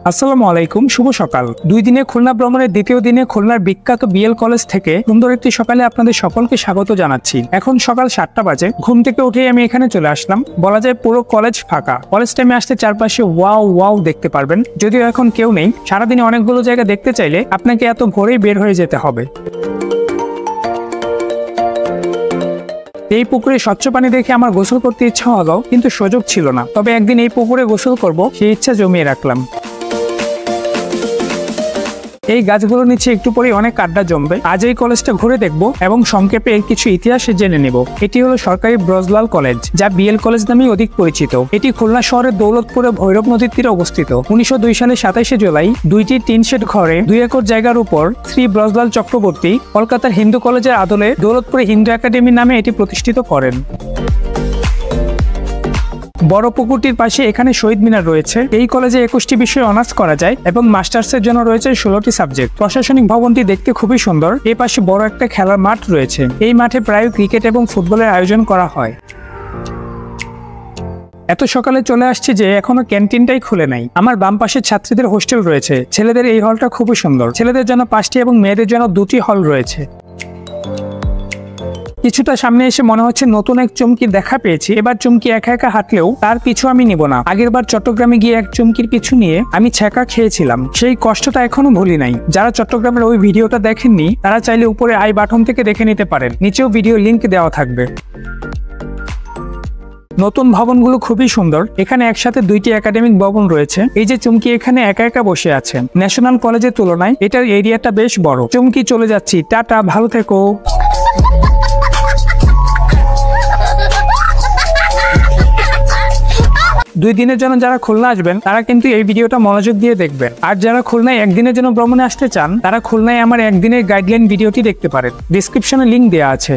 আসসালামু আলাইকুম, শুভ সকাল। 2 দিনে খুলনা ভ্রমণের দ্বিতীয় দিনে খুলনার বিখ্যাত বিএল কলেজ থেকে সুন্দর একটি সকালে আপনাদের সকলকে স্বাগত জানাচ্ছি। এখন সকাল 7টা বাজে। ঘুম থেকে উঠেই আমি এখানে চলে আসলাম। বলা যায় পুরো কলেজ ফাঁকা। কলেজ টাইমে আসতে চারপাশে ওয়াও দেখতে পারবেন। যদিও এখন কেউ নেই। সারাদিনে অনেকগুলো জায়গা দেখতে চাইলে আপনাকে এত ভোরেই বের হয়ে যেতে হবে। এই পুকুরে স্বচ্ছ পানি দেখে আমার গোসল করতে ইচ্ছা হলো, কিন্তু সুযোগ ছিল না। তবে একদিন এই পুকুরে গোসল করব, সেই ইচ্ছা জমিয়ে রাখলাম। এই গাছগুলোর নিচে একটু পরে অনেক আড্ডা জমবে। আজ এই কলেজটা ঘুরে দেখবো এবং সংক্ষেপে এর কিছু ইতিহাস জেনে নেব। এটি হলো সরকারি ব্রজলাল কলেজ, যা বিএল কলেজ নামে অধিক পরিচিত। এটি খুলনা শহরের দৌলতপুরে ভৈরব নদীর তীরে অবস্থিত। 1902 সালে 27শে জুলাই 2টি টিন শেড ঘরে 2 একর জায়গার উপর শ্রী ব্রজলাল চক্রবর্তী কলকাতার হিন্দু কলেজের আদলে দৌলতপুরে হিন্দু একাডেমি নামে এটি প্রতিষ্ঠিত করেন। বড় পুকুরটির পাশে এখানে শহীদ মিনার রয়েছে। এই কলেজে 21টি বিষয়ে অনার্স করা যায় এবং মাস্টার্সের জন্য রয়েছে 16টি সাবজেক্ট। প্রশাসনিক ভবনটি দেখতে খুবই সুন্দর। এর পাশে বড় একটা খেলার মাঠ রয়েছে। এই মাঠে প্রায় ক্রিকেট এবং ফুটবলের আয়োজন করা হয়। এত সকালে চলে আসছে যে এখনো ক্যান্টিনটাই খুলে নাই। আমার বাম পাশে ছাত্রীদের হোস্টেল রয়েছে। ছেলেদের এই হলটা খুবই সুন্দর। ছেলেদের জন্য 5টি এবং মেয়েদের জন্য 2টি হল রয়েছে। কিছুটা সামনে এসে মনে হচ্ছে নতুন এক চুমকি দেখা পেয়েছি। এবার চুমকি একা একা হাঁটলেও তার পিছু আমি নিব না। আগের বার চট্টগ্রামে গিয়ে এক চুমকির পিছু নিয়ে আমি ছ্যাঁকা খেয়েছিলাম। সেই কষ্টটা এখনো ভুলি নাই। যারা চট্টগ্রামের ওই ভিডিওটা দেখেননি তারা চাইলে উপরে আই বাটন থেকে দেখে নিতে পারেন। নিচেও ভিডিও লিংক দেওয়া থাকবে। নতুন ভবনগুলো খুবই সুন্দর। এখানে একসাথে 2টি একাডেমিক ভবন রয়েছে। এই যে চুমকি এখানে একা একা বসে আছে। ন্যাশনাল কলেজের তুলনায় এটার এরিয়াটা বেশ বড়। চুমকি চলে যাচ্ছি, টাটা, ভালো থেকো। 2 দিনের জন্য যারা খুলনা আসবেন তারা কিন্তু এই ভিডিওটা মনোযোগ দিয়ে দেখবেন। আর যারা খুলনায় একদিনের জন্য ভ্রমণে আসতে চান তারা খুলনায় আমার একদিনের গাইডলাইন ভিডিওটি দেখতে পারেন। ডেসক্রিপশনে লিংক দেওয়া আছে।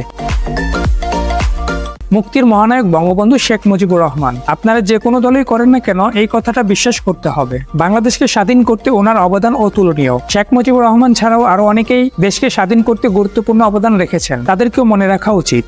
মুক্তির মহানায়ক বঙ্গবন্ধু শেখ মুজিবুর রহমান। আপনারা যে কোনো দলই করেন না কেন এই কথাটা বিশ্বাস করতে হবে। বাংলাদেশকে স্বাধীন করতে ওনার অবদান অতুলনীয়। শেখ মুজিবুর রহমান ছাড়াও আরো অনেকেই দেশকে স্বাধীন করতে গুরুত্বপূর্ণ অবদান রেখেছেন। তাদেরকেও মনে রাখা উচিত।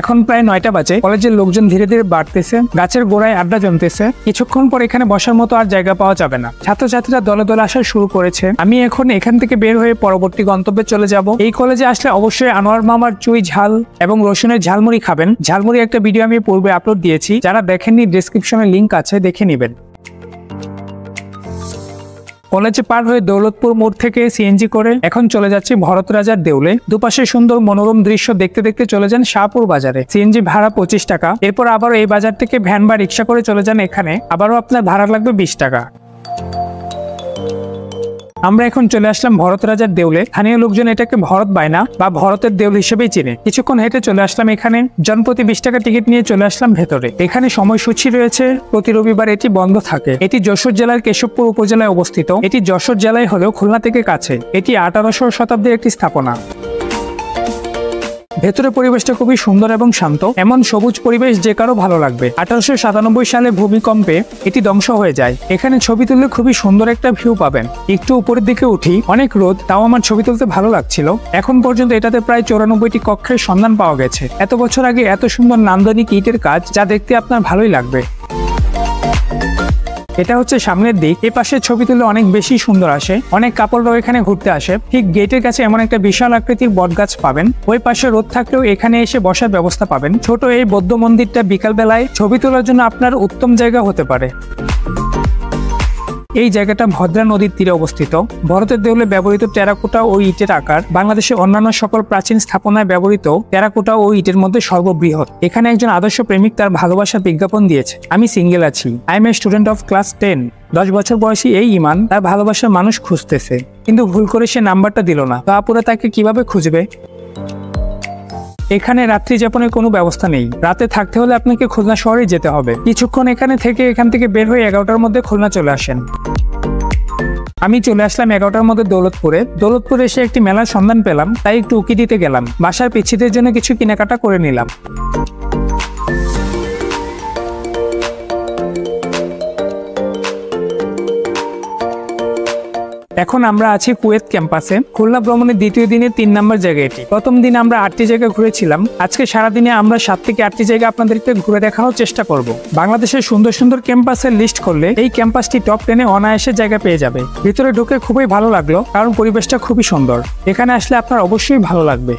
এখন প্রায় 9টা বাজে। কলেজের লোকজন ধীরে ধীরে বাড়তেছে। গাছের গোড়ায় আড্ডা জমতেছে। কিছুক্ষণ পর এখানে বসার মতো আর জায়গা পাওয়া যাবে না। ছাত্রছাত্রীরা দলে দলে আসা শুরু করেছে। আমি এখন এখান থেকে বের হয়ে পরবর্তী গন্তব্যে চলে যাব। এই কলেজে আসলে অবশ্যই আনোয়ার মামার চুই ঝাল এবং রসুনের ঝালমুড়ি খাবেন। ঝালমুড়ি একটা ভিডিও আমি পূর্বে আপলোড দিয়েছি। যারা দেখেননি ডেসক্রিপশনে লিংক আছে, দেখে নেবেন। কলেজে পার হয়ে দৌলতপুর মোড় থেকে সিএনজি করে এখন চলে যাচ্ছি ভরত রাজার দেউলে। দুপাশে সুন্দর মনোরম দৃশ্য দেখতে দেখতে চলে যান শাহপুর বাজারে। সিএনজি ভাড়া 25 টাকা। এরপর আবারও এই বাজার থেকে ভ্যান বা রিক্সা করে চলে যান এখানে। আবারও আপনার ভাড়া লাগবে 20 টাকা। আমরা এখন চলে আসলাম ভরত রাজার দেউলে। স্থানীয় লোকজন এটাকে ভরত বাইনা বা ভরতের দেউল হিসেবেই চিনে। কিছুক্ষণ হেঁটে চলে আসলাম এখানে। জনপ্রতি 20 টাকা টিকিট নিয়ে চলে আসলাম ভেতরে। এখানে সময়সূচি রয়েছে। প্রতি রবিবার এটি বন্ধ থাকে। এটি যশোর জেলার কেশবপুর উপজেলায় অবস্থিত। এটি যশোর জেলায় হলেও খুলনা থেকে কাছে। এটি 1800 শতাব্দীর একটি স্থাপনা। ভেতরে পরিবেশটা খুবই সুন্দর এবং শান্ত। এমন সবুজ পরিবেশ যে কারো ভালো লাগবে। 1897 সালে ভূমিকম্পে এটি ধ্বংস হয়ে যায়। এখানে ছবি তুললে খুবই সুন্দর একটা ভিউ পাবেন। একটু উপরের দিকে উঠি, অনেক রোদ, তাও আমার ছবি তুলতে ভালো লাগছিল। এখন পর্যন্ত এটাতে প্রায় 94টি কক্ষের সন্ধান পাওয়া গেছে। এত বছর আগে এত সুন্দর নান্দনিক ইটের কাজ, যা দেখতে আপনার ভালোই লাগবে। এটা হচ্ছে সামনের দিক। এ পাশে ছবি তুলে অনেক বেশি সুন্দর আসে। অনেক কাপড়রাও এখানে ঘুরতে আসে। ঠিক গেটের কাছে এমন একটা বিশাল আকৃতির বটগাছ পাবেন। ওই পাশে রোদ থাকলেও এখানে এসে বসার ব্যবস্থা পাবেন। ছোট এই বৌদ্ধ মন্দিরটা বিকাল বেলায় ছবি তোলার জন্য আপনার উত্তম জায়গা হতে পারে। এই জায়গাটা ভদ্রা নদীর তীরে অবস্থিত। ভরতের দেউলে ব্যবহৃত টেরাকোটা ও ইটের আকার বাংলাদেশের অন্যান্য সকল প্রাচীন স্থাপনায় ব্যবহৃত টেরাকোটা ও ইটের মধ্যে সর্ববৃহৎ। এখানে একজন আদর্শ প্রেমিক তার ভালোবাসার বিজ্ঞাপন দিয়েছে। আমি সিঙ্গেল আছি। I M a student of class 10। 10 বছর বয়সী এই ইমান তার ভালোবাসার মানুষ খুঁজতেছে, কিন্তু ভুল করে সে নাম্বারটা দিল না। তো আপুরা তাকে কিভাবে খুঁজবে? এখানে রাত্রি যাপনের কোনো ব্যবস্থা নেই। রাতে থাকতে হলে আপনাকে খুলনা শহরে যেতে হবে। কিছুক্ষণ এখানে থেকে এখান থেকে বের হয়ে 11টার মধ্যে খুলনা চলে আসেন। আমি চলে আসলাম 11টার মধ্যে দৌলতপুরে এসে একটি মেলার সন্ধান পেলাম, তাই একটু উকি দিতে গেলাম। বাসার পিচ্ছিদের জন্য কিছু কেনাকাটা করে নিলাম। এখন আমরা আছি কুয়েত ক্যাম্পাসে। খুলনা ভ্রমণের দ্বিতীয় দিনের 3 নম্বর জায়গা এটি। প্রথম দিন আমরা 8টি জায়গা ঘুরেছিলাম। আজকে সারাদিনে আমরা 7 থেকে 8টি জায়গা আপনাদেরকে ঘুরে দেখানোর চেষ্টা করব। বাংলাদেশের সুন্দর সুন্দর ক্যাম্পাসের লিস্ট করলে এই ক্যাম্পাসটি টপ 10-এ অনায়াসে জায়গা পেয়ে যাবে। ভিতরে ঢুকে খুবই ভালো লাগলো, কারণ পরিবেশটা খুবই সুন্দর। এখানে আসলে আপনার অবশ্যই ভালো লাগবে।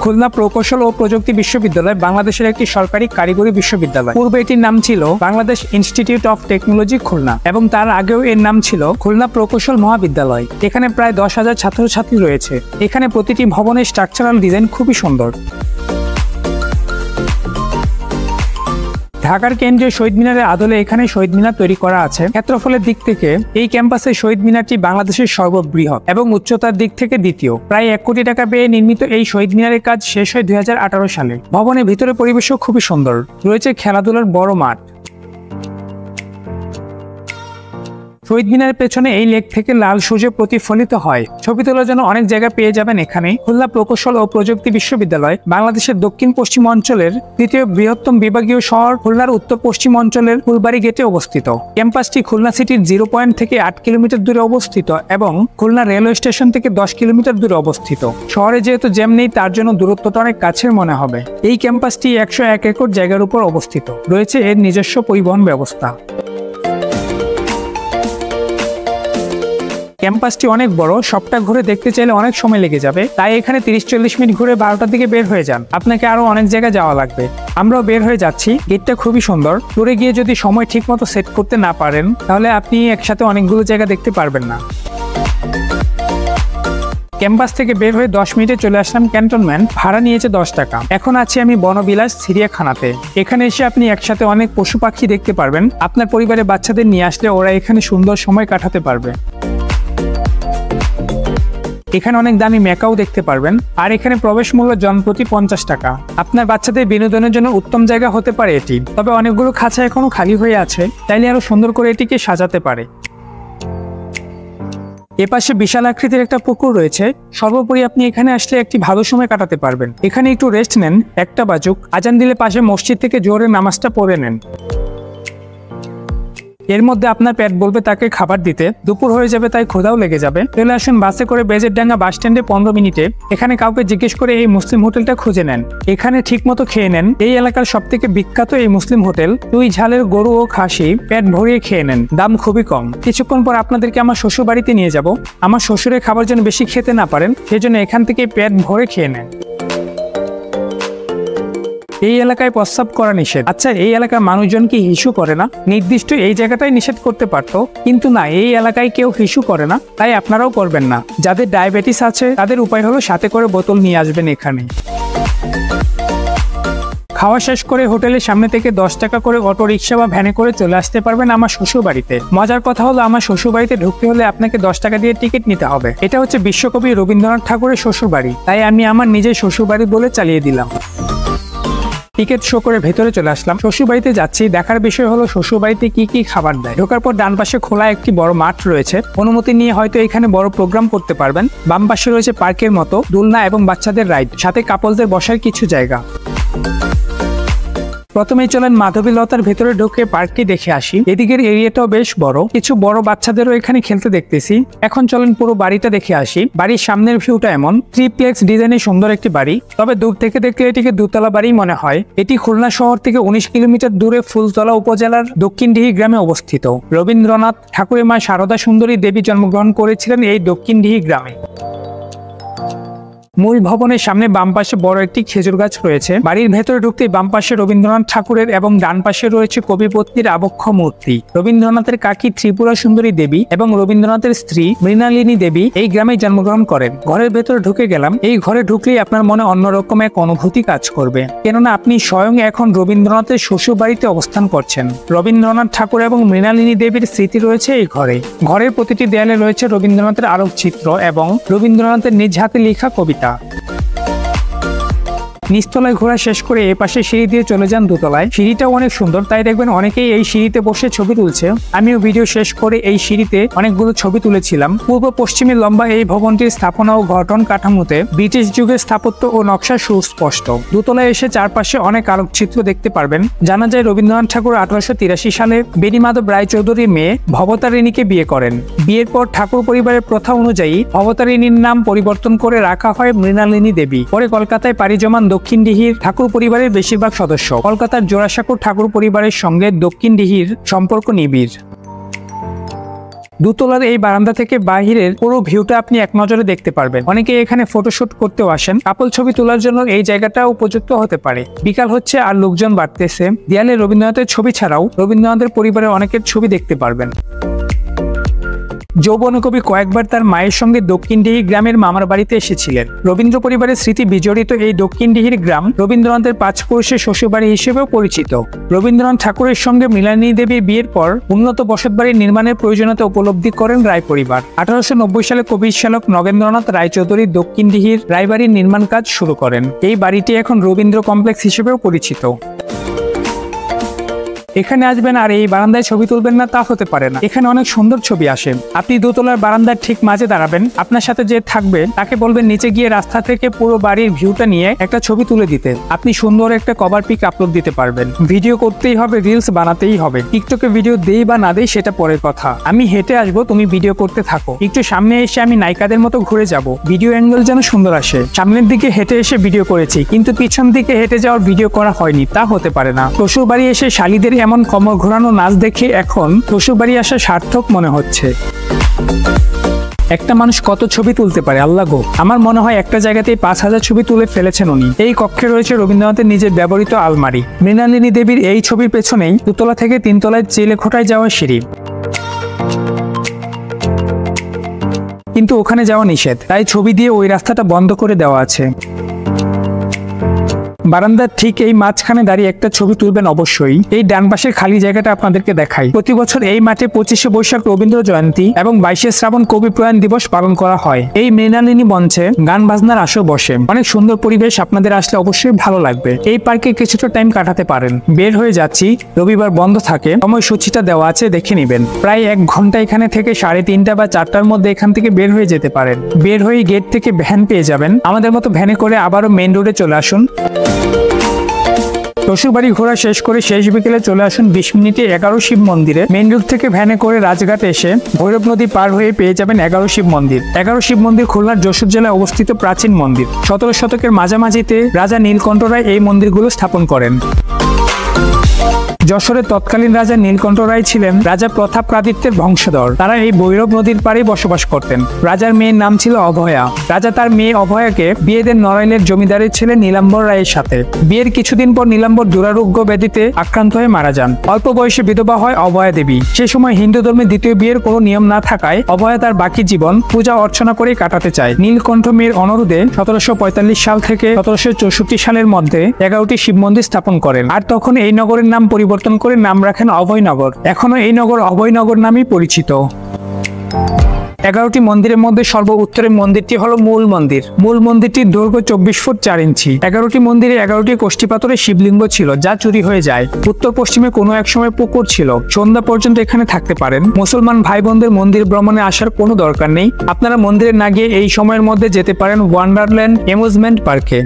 খুলনা প্রকৌশল ও প্রযুক্তি বিশ্ববিদ্যালয় বাংলাদেশের একটি সরকারি কারিগরি বিশ্ববিদ্যালয়। পূর্বে এটির নাম ছিল Bangladesh institute of technology Khulna এবং তার আগেও এর নাম ছিল খুলনা প্রকৌশল মহাবিদ্যালয়। এখানে প্রায় 10,000 ছাত্রছাত্রী রয়েছে। এখানে প্রতিটি ভবনের স্ট্রাকচারাল ডিজাইন খুবই সুন্দর। ঢাকার কেন্দ্রীয় শহীদ মিনারের আদলে এখানে শহীদ মিনার তৈরি করা আছে। ক্ষেত্রফলের দিক থেকে এই ক্যাম্পাসের শহীদ মিনারটি বাংলাদেশের সর্ববৃহৎ এবং উচ্চতার দিক থেকে দ্বিতীয়। প্রায় 1 কোটি টাকা ব্যয়ে নির্মিত এই শহীদ মিনারের কাজ শেষ হয় 2018 সালে। ভবনের ভিতরে পরিবেশও খুবই সুন্দর। রয়েছে খেলাধুলার বড় মাঠ। শহীদ মিনারের পেছনে এই লেক থেকে লাল সূর্য প্রতিফলিত হয়। ছবি তোলার জন্য অনেক জায়গা পেয়ে যাবেন এখানে। খুলনা প্রকৌশল ও প্রযুক্তি বিশ্ববিদ্যালয় বাংলাদেশের দক্ষিণ পশ্চিম অঞ্চলের তৃতীয় বৃহত্তম বিভাগীয় শহর খুলনার উত্তর পশ্চিম অঞ্চলের ফুলবাড়ী গেটে অবস্থিত। ক্যাম্পাসটি খুলনা সিটির 0 পয়েন্ট থেকে 8 কিলোমিটার দূরে অবস্থিত এবং খুলনা রেলওয়ে স্টেশন থেকে 10 কিলোমিটার দূরে অবস্থিত। শহরে যেহেতু জ্যাম নেই, তার জন্য দূরত্বটা অনেক কাছের মনে হবে। এই ক্যাম্পাসটি 101 একর জায়গার উপর অবস্থিত। রয়েছে এর নিজস্ব পরিবহন ব্যবস্থা। ক্যাম্পাসটি অনেক বড়, সবটা ঘুরে দেখতে চাইলে অনেক সময় লেগে যাবে। তাই এখানে 30-40 মিনিট ঘুরে 12টার দিকে বের হয়ে যান। আপনাকে আরো অনেক জায়গায় যাওয়া লাগবে। আমরাও বের হয়ে যাচ্ছি। গেটটা খুবই সুন্দর। ট্যুরে গিয়ে যদি সময় ঠিক মতো সেট করতে না পারেন, তাহলে আপনি একসাথে অনেকগুলো জায়গা দেখতে পারবেন না। ক্যাম্পাস থেকে বের হয়ে 10 মিনিটে চলে আসলাম ক্যান্টনমেন্ট। ভাড়া নিয়েছে 10 টাকা। এখন আছি আমি বনবিলাস চিড়িয়াখানাতে। এখানে এসে আপনি একসাথে অনেক পশু পাখি দেখতে পারবেন। আপনার পরিবারের বাচ্চাদের নিয়ে আসলে ওরা এখানে সুন্দর সময় কাটাতে পারবে। এখানে অনেক দামি মেকাও দেখতে পারবেন। আর এখানে প্রবেশ মূল্য জনপ্রতি 50 টাকা। আপনার বাচ্চাদের বিনোদনের জন্য উত্তম জায়গা হতে পারে এটি। তবে অনেকগুলো খাঁচা এখনো খালি হয়ে আছে, চাইলে আরো সুন্দর করে এটিকে সাজাতে পারে। এপাশে বিশাল আকৃতির একটা পুকুর রয়েছে। সর্বোপরি আপনি এখানে আসলে একটি ভালো সময় কাটাতে পারবেন। এখানে একটু রেস্ট নেন, 1টা বাজুক। আজান দিলে পাশে মসজিদ থেকে জোহরের নামাজটা পড়ে নেন। এর মধ্যে আপনার পেট বলবে তাকে খাবার দিতে। দুপুর হয়ে যাবে, তাই ক্ষুধাও লেগে যাবে। চলে আসেন বাসে করে বেজেরডাঙ্গা বাস স্ট্যান্ডে 15 মিনিটে। এখানে কাউকে জিজ্ঞেস করে এই মুসলিম হোটেলটা খুঁজে নেন। এখানে ঠিক মতো খেয়ে নেন। এই এলাকার সব থেকে বিখ্যাত এই মুসলিম হোটেল। 2 ঝালের গরু ও খাসি পেট ভরিয়ে খেয়ে নেন। দাম খুবই কম। কিছুক্ষণ পর আপনাদেরকে আমার শ্বশুর বাড়িতে নিয়ে যাব। আমার শ্বশুরের খাবার যেন বেশি খেতে না পারেন, সেজন্য এখান থেকে পেট ভরে খেয়ে নেন। এই এলাকায় প্রস্রাব করা নিষেধ। আচ্ছা, এই এলাকার মানুষজন কি হিসু করে না? নির্দিষ্ট এই জায়গাটাই নিষেধ করতে পারতো, কিন্তু না, এই এলাকায় কেউ হিসু করে না, তাই আপনারাও করবেন না। যাদের ডায়াবেটিস আছে তাদের উপায় হলো সাথে করে বোতল নিয়ে আসবেন এখানে। খাওয়া শেষ করে হোটেলের সামনে থেকে 10 টাকা করে অটো রিক্সা বা ভ্যানে করে চলে আসতে পারবেন আমার শ্বশুর বাড়িতে। মজার কথা হলো, আমার শ্বশুর বাড়িতে ঢুকতে হলে আপনাকে 10 টাকা দিয়ে টিকিট নিতে হবে। এটা হচ্ছে বিশ্বকবি রবীন্দ্রনাথ ঠাকুরের শ্বশুর বাড়ি, তাই আমি আমার নিজের শ্বশুর বাড়ি বলে চালিয়ে দিলাম। টিকিট শো করে ভেতরে চলে আসলাম। শ্বশুর বাড়িতে যাচ্ছি। দেখার বিষয় হলো শ্বশুর বাড়িতে কি কি খাবার দেয়। ঢোকার পর ডান পাশে খোলা একটি বড় মাঠ রয়েছে। অনুমতি নিয়ে হয়তো এখানে বড় প্রোগ্রাম করতে পারবেন। বাম পাশে রয়েছে পার্কের মতো দোলনা এবং বাচ্চাদের রাইড, সাথে কাপলদের বসার কিছু জায়গা। প্রথমেই চলেন মাধবীলতার ভেতরে ঢুকে পার্কটি দেখে আসি। এদিকের এরিয়াটাও বেশ বড়, কিছু বড় বাচ্চাদেরও এখানে খেলতে দেখতেছি। এখন চলেন পুরো বাড়িটা দেখে আসি। বাড়ির সামনের ভিউটা এমন, ট্রিপ্লেক্স ডিজাইনের সুন্দর একটি বাড়ি। তবে দূর থেকে দেখলে এটিকে দোতলা বাড়ি মনে হয়। এটি খুলনা শহর থেকে 19 কিলোমিটার দূরে ফুলতলা উপজেলার দক্ষিণডিহি গ্রামে অবস্থিত। রবীন্দ্রনাথ ঠাকুরের মা শারদা সুন্দরী দেবী জন্মগ্রহণ করেছিলেন এই দক্ষিণডিহি গ্রামে। মূল ভবনের সামনে বাম পাশে বড় একটি খেজুর গাছ রয়েছে। বাড়ির ভেতরে ঢুকতেই বাম পাশে রবীন্দ্রনাথ ঠাকুরের এবং ডান পাশে রয়েছে কবিপত্নীর আবক্ষ মূর্তি। রবীন্দ্রনাথের কাকি ত্রিপুরা সুন্দরী দেবী এবং রবীন্দ্রনাথের স্ত্রী মৃণালিনী দেবী এই গ্রামে জন্মগ্রহণ করেন। ঘরের ভেতরে ঢুকে গেলাম। এই ঘরে ঢুকলেই আপনার মনে অন্যরকম এক অনুভূতি কাজ করবে, কেননা আপনি স্বয়ং এখন রবীন্দ্রনাথের শ্বশুর বাড়িতে অবস্থান করছেন। রবীন্দ্রনাথ ঠাকুর এবং মৃণালিনী দেবীর স্মৃতি রয়েছে এই ঘরে। ঘরের প্রতিটি দেয়ালে রয়েছে রবীন্দ্রনাথের আলোকচিত্র এবং রবীন্দ্রনাথের নিজ হাতে লেখা কবিতা। নিচতলায় ঘোরা শেষ করে এ পাশে সিঁড়ি দিয়ে চলে যান দোতলায়। সিঁড়িটাও অনেক সুন্দর, তাই দেখবেন অনেকেই এই সিঁড়িতে বসে ছবি তুলছে। আমিও ভিডিও শেষ করে এই সিঁড়িতে অনেকগুলো ছবি তুলেছিলাম। পূর্ব পশ্চিমে লম্বা এই ভবনটির স্থাপনা ও গঠন কাঠামোতে ব্রিটিশ যুগের স্থাপত্য ও নকশা সুস্পষ্ট। দোতলায় এসে চারপাশে অনেক আলোকচিত্র দেখতে পারবেন। জানা যায় রবীন্দ্রনাথ ঠাকুর 1883 সালে বেণীমাধব রায়চৌধুরীর মেয়ে ভবতারিণীকে বিয়ে করেন। বিয়ের পর ঠাকুর পরিবারের প্রথা অনুযায়ী ভবতারিণীর নাম পরিবর্তন করে রাখা হয় মৃণালিনী দেবী। পরে কলকাতায় পাড়ি জমান দক্ষিণডিহির ঠাকুর পরিবারের বেশিরভাগ সদস্য। কলকাতার জোড়াসাঁকোর ঠাকুর পরিবারের সঙ্গে দক্ষিণডিহির সম্পর্ক নিবিড়। দোতলার এই বারান্দা থেকে বাহিরের পুরো ভিউটা আপনি এক নজরে দেখতে পারবেন। অনেকে এখানে ফটোশুট করতেও আসেন। কাপল ছবি তোলার জন্য এই জায়গাটা উপযুক্ত হতে পারে। বিকাল হচ্ছে আর লোকজন বাড়তেছে। দেয়ালে রবীন্দ্রনাথের ছবি ছাড়াও রবীন্দ্রনাথের পরিবারের অনেকের ছবি দেখতে পারবেন। যৌবন কবি কয়েকবার তার মায়ের সঙ্গে দক্ষিণডিহি গ্রামের মামার বাড়িতে এসেছিলেন। রবীন্দ্র পরিবারের স্মৃতি বিজড়িত এই দক্ষিণডিহির গ্রাম রবীন্দ্রনাথের 5 পুরুষের শ্বশুরবাড়ি হিসেবেও পরিচিত। রবীন্দ্রনাথ ঠাকুরের সঙ্গে মৃণালিনী দেবীর বিয়ের পর উন্নত বসতবাড়ি নির্মাণের প্রয়োজনীয়তা উপলব্ধি করেন রায় পরিবার। 1890 সালে কবির শ্যালক নগেন্দ্রনাথ রায়চৌধুরী দক্ষিণডিহির রায়বাড়ির নির্মাণ কাজ শুরু করেন। এই বাড়িটি এখন রবীন্দ্র কমপ্লেক্স হিসেবেও পরিচিত। এখানে আসবেন আর এই বারান্দায় ছবি তুলবেন না তা হতে পারে না। এখানে অনেক সুন্দর ছবি আসে। আপনি দোতলার বারান্দার ঠিক মাঝে দাঁড়াবেন। আপনার সাথে যে থাকবে তাকে বলবেন নিচে গিয়ে রাস্তা থেকে পুরো বাড়ির ভিউটা নিয়ে একটা ছবি তুলে দিতে। আপনি সুন্দর একটা কভার পিক আপলোড দিতে পারবেন। ভিডিও করতেই হবে, রিলস বানাতেই হবে। টিকটকে ভিডিও দেই বা না দেই সেটা পরের কথা। আমি হেঁটে আসবো, তুমি ভিডিও করতে থাকো। একটু সামনে এসে আমি নায়িকাদের মতো ঘুরে যাব। ভিডিও অ্যাঙ্গেল যেন সুন্দর আসে। সামনের দিকে হেঁটে এসে ভিডিও করেছি, কিন্তু পিছন দিকে হেঁটে যাওয়ার ভিডিও করা হয়নি, তা হতে পারে না। শ্বশুর বাড়ি এসে শালীদের এমন কমর ঘোরানো নাচ দেখে এখন শ্বশুর বাড়ি আসা সার্থক মনে হচ্ছে। একটা মানুষ কত ছবি তুলতে পারে আল্লাহ গো। আমার মনে হয় একটা জায়গাতেই 5000 ছবি তুলে ফেলেছেন উনি। এই কক্ষে রয়েছে রবীন্দ্রনাথের নিজের ব্যবহৃত আলমারি। মৃণালিনী দেবীর এই ছবির পেছনেই 2 তলা থেকে 3 তলায় চিলেকোঠায় যাওয়ার সিঁড়ি। কিন্তু ওখানে যাওয়া নিষেধ, তাই ছবি দিয়ে ওই রাস্তাটা বন্ধ করে দেওয়া আছে। বারান্দার ঠিক এই মাঝখানে দাঁড়িয়ে একটা ছবি তুলবেন অবশ্যই। এই ডান পাশের খালি জায়গাটা আপনাদেরকে দেখাই। প্রতি বছর এই মাঠে 25শে বৈশাখ রবীন্দ্র জয়ন্তী এবং 22শে শ্রাবণ কবি প্রয়াণ দিবস পালন করা হয়। এই মৃণালিনী মঞ্চে গান বাজনার আসর বসে। অনেক সুন্দর পরিবেশ, আপনাদের আসলে অবশ্যই ভালো লাগবে। এই পার্কে কিছুটা টাইম কাটাতে পারেন। বের হয়ে যাচ্ছি, রবিবার বন্ধ থাকে, সময়সূচিটা দেওয়া আছে, দেখে নেবেন। প্রায় 1 ঘন্টা এখানে থেকে 3:30 বা 4টার মধ্যে এখান থেকে বের হয়ে যেতে পারেন। বের হয়ে গেট থেকে ভ্যান পেয়ে যাবেন। আমাদের মতো ভ্যানে করে আবারও মেইন রোডে চলে আসুন। শ্বশুরবাড়ি ঘোরা শেষ করে শেষ বিকেলে চলে আসুন 20 মিনিটে 11 শিব মন্দিরে। মেইন রোড থেকে ভ্যানে করে রাজঘাট এসে ভৈরব নদী পার হয়ে পেয়ে যাবেন 11 শিব মন্দির। 11 শিব মন্দির খুলনার যশোর জেলায় অবস্থিত প্রাচীন মন্দির। 17 শতকের মাঝামাঝিতে রাজা নীলকণ্ঠ রায় এই মন্দিরগুলো স্থাপন করেন। যশোরের তৎকালীন রাজা নীলকণ্ঠ রায় ছিলেন রাজা প্রতাপাদিত্যের বংশধর। তারা এই ভৈরব নদীর পাড়ে বসবাস করতেন। রাজার মেয়ের নাম ছিল অভয়া। রাজা তার মেয়ে অভয়াকে বিয়ে দেন নড়াইলের জমিদারের ছেলে নীলাম্বর রায়ের সাথে। বিয়ের কিছুদিন পর নীলাম্বর দুরারোগ্য ব্যাধিতে আক্রান্ত হয়ে মারা যান। অল্প বয়সে বিধবা হয় অভয়া দেবী। সে সময় হিন্দু ধর্মে দ্বিতীয় বিয়ের কোনো নিয়ম না থাকায় অভয়া তার বাকি জীবন পূজা অর্চনা করে কাটাতে চায়। নীলকণ্ঠ মেয়ের অনুরোধে 1745 সাল থেকে 1764 সালের মধ্যে 11টি শিব মন্দির স্থাপন করেন। আর তখন এই নগরের নাম পরিবর্তন করে নাম রাখেন অভয়নগর। এখনো এই নগর অভয়নগর নামেই পরিচিত। 11টি মন্দিরের মধ্যে সর্ব উত্তরের মন্দিরটি হলো মূল মন্দির। মূল মন্দিরটির দৈর্ঘ্য 24 ফুট 4 ইঞ্চি। 11টি মন্দিরে 11টি কোষ্ঠী পাথরের শিবলিঙ্গ ছিল, যা চুরি হয়ে যায়। উত্তর পশ্চিমে কোনো এক সময় পুকুর ছিল। সন্ধ্যা পর্যন্ত এখানে থাকতে পারেন। মুসলমান ভাই বোনদের মন্দির ভ্রমণে আসার কোনো দরকার নেই। আপনারা মন্দিরে না গিয়ে এই সময়ের মধ্যে যেতে পারেন ওয়ান্ডারল্যান্ড অ্যামিউজমেন্ট পার্কে।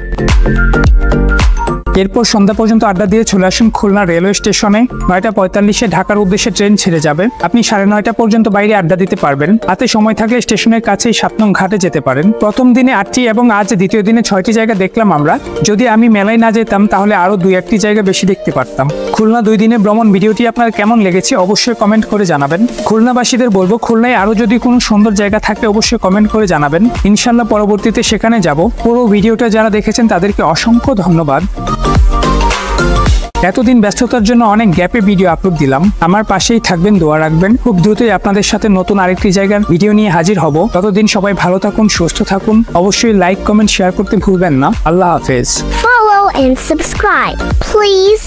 এরপর সন্ধ্যা পর্যন্ত আড্ডা দিয়ে চলে আসুন খুলনা রেলওয়ে স্টেশনে। 9:45-এ ঢাকার উদ্দেশ্যে ট্রেন ছেড়ে যাবে। আপনি 9:30 পর্যন্ত বাইরে আড্ডা দিতে পারবেন। হাতে সময় থাকলে স্টেশনের কাছেই 7 নং ঘাটে যেতে পারেন। প্রথম দিনে 8টি এবং আজ দ্বিতীয় দিনে 6টি জায়গা দেখলাম আমরা। যদি আমি মেলায় না যেতাম তাহলে আরো 2-1টি জায়গা বেশি দেখতে পারতাম। খুলনা 2 দিনের ভ্রমণ ভিডিওটি আপনার কেমন লেগেছে অবশ্যই কমেন্ট করে জানাবেন। খুলনাবাসীদের বলবো, খুলনায় আরো যদি কোনো সুন্দর জায়গা থাকে অবশ্যই কমেন্ট করে জানাবেন। ইনশাল্লাহ পরবর্তীতে সেখানে যাব। পুরো ভিডিওটা যারা দেখেছেন তাদেরকে অসংখ্য ধন্যবাদ। এতদিন ব্যস্ততার জন্য অনেক গ্যাপে ভিডিও আপলোড দিলাম। আমার পাশেই থাকবেন, দোয়া রাখবেন। খুব দ্রুতই আপনাদের সাথে নতুন আরেকটি জায়গার ভিডিও নিয়ে হাজির হব। ততদিন সবাই ভালো থাকুন, সুস্থ থাকুন। অবশ্যই লাইক, কমেন্ট, শেয়ার করতে ভুলবেন না। আল্লাহ হাফেজ। Follow and subscribe, please.